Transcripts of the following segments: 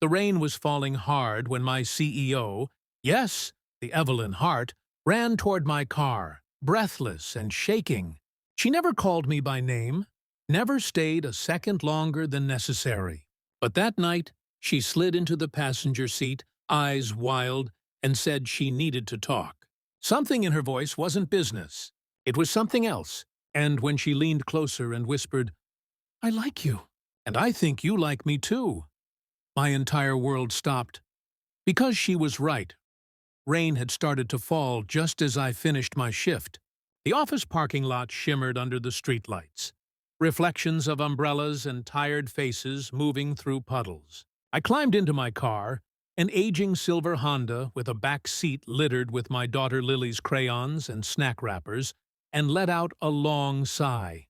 The rain was falling hard when my CEO, yes, the Evelyn Hart, ran toward my car, breathless and shaking. She never called me by name, never stayed a second longer than necessary. But that night, she slid into the passenger seat, eyes wild, and said she needed to talk. Something in her voice wasn't business. It was something else. And when she leaned closer and whispered, "I like you, and I think you like me too," my entire world stopped. Because she was right. Rain had started to fall just as I finished my shift. The office parking lot shimmered under the streetlights, reflections of umbrellas and tired faces moving through puddles. I climbed into my car, an aging silver Honda with a back seat littered with my daughter Lily's crayons and snack wrappers, and let out a long sigh.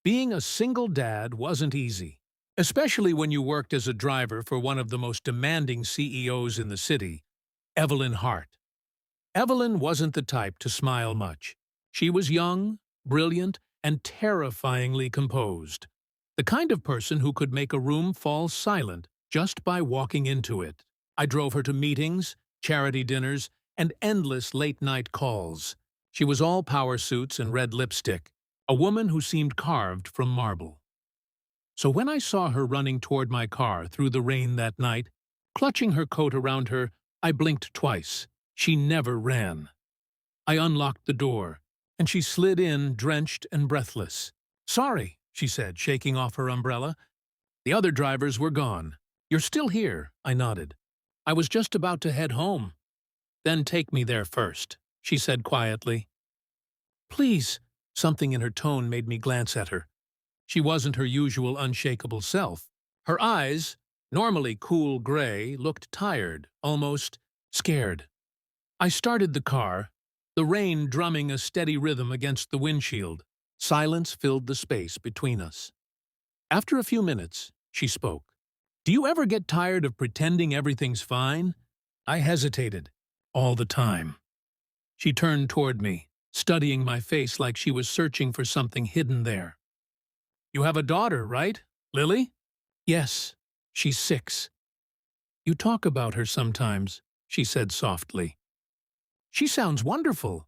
Being a single dad wasn't easy, especially when you worked as a driver for one of the most demanding CEOs in the city, Evelyn Hart. Evelyn wasn't the type to smile much. She was young, brilliant, and terrifyingly composed. The kind of person who could make a room fall silent just by walking into it. I drove her to meetings, charity dinners, and endless late-night calls. She was all power suits and red lipstick, a woman who seemed carved from marble. So when I saw her running toward my car through the rain that night, clutching her coat around her, I blinked twice. She never ran. I unlocked the door, and she slid in, drenched and breathless. "Sorry," she said, shaking off her umbrella. "The other drivers were gone." "You're still here," I nodded. "I was just about to head home." "Then take me there first," she said quietly. "Please." Something in her tone made me glance at her. She wasn't her usual unshakable self. Her eyes, normally cool gray, looked tired, almost scared. I started the car, the rain drumming a steady rhythm against the windshield. Silence filled the space between us. After a few minutes, she spoke. "Do you ever get tired of pretending everything's fine?" I hesitated. "All the time." She turned toward me, studying my face like she was searching for something hidden there. "You have a daughter, right? Lily?" "Yes. She's 6. "You talk about her sometimes," she said softly. "She sounds wonderful."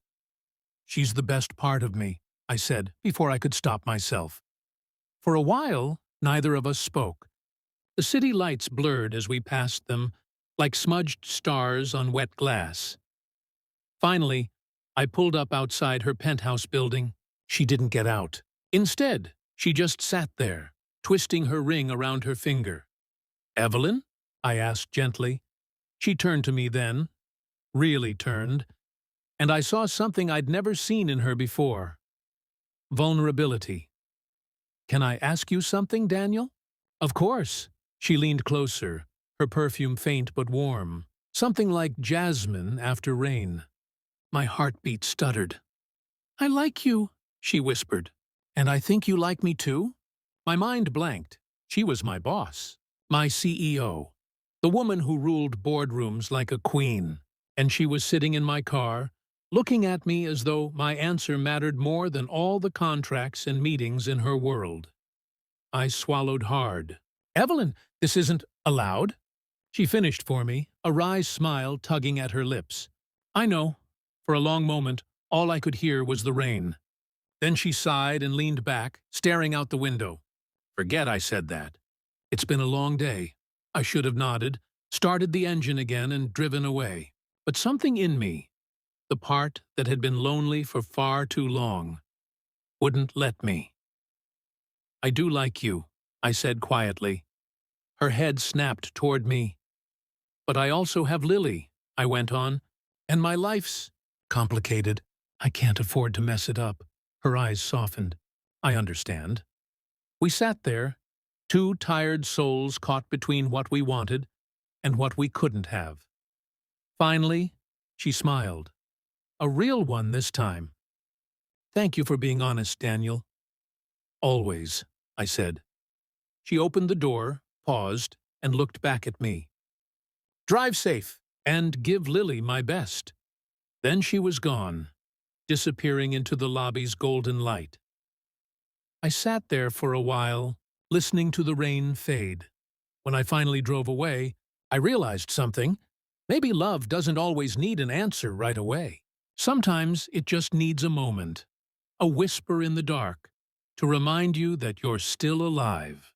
"She's the best part of me," I said before I could stop myself. For a while, neither of us spoke. The city lights blurred as we passed them, like smudged stars on wet glass. Finally, I pulled up outside her penthouse building. She didn't get out. Instead, she just sat there, twisting her ring around her finger. "Evelyn?" I asked gently. She turned to me then, really turned, and I saw something I'd never seen in her before. Vulnerability. "Can I ask you something, Daniel?" "Of course." She leaned closer, her perfume faint but warm, something like jasmine after rain. My heartbeat stuttered. "I like you," she whispered. "And I think you like me too?" My mind blanked. She was my boss, my CEO, the woman who ruled boardrooms like a queen. And she was sitting in my car, looking at me as though my answer mattered more than all the contracts and meetings in her world. I swallowed hard. "Evelyn, this isn't allowed." She finished for me, a wry smile tugging at her lips. "I know." For a long moment, all I could hear was the rain. Then she sighed and leaned back, staring out the window. "Forget I said that. It's been a long day." I should have nodded, started the engine again and driven away. But something in me, the part that had been lonely for far too long, wouldn't let me. "I do like you," I said quietly. Her head snapped toward me. "But I also have Lily," I went on, "and my life's complicated. I can't afford to mess it up." Her eyes softened. "I understand." We sat there, two tired souls caught between what we wanted and what we couldn't have. Finally, she smiled. A real one this time. "Thank you for being honest, Daniel." "Always," I said. She opened the door, paused, and looked back at me. "Drive safe, and give Lily my best." Then she was gone, disappearing into the lobby's golden light. I sat there for a while, listening to the rain fade. When I finally drove away, I realized something. Maybe love doesn't always need an answer right away. Sometimes it just needs a moment, a whisper in the dark, to remind you that you're still alive.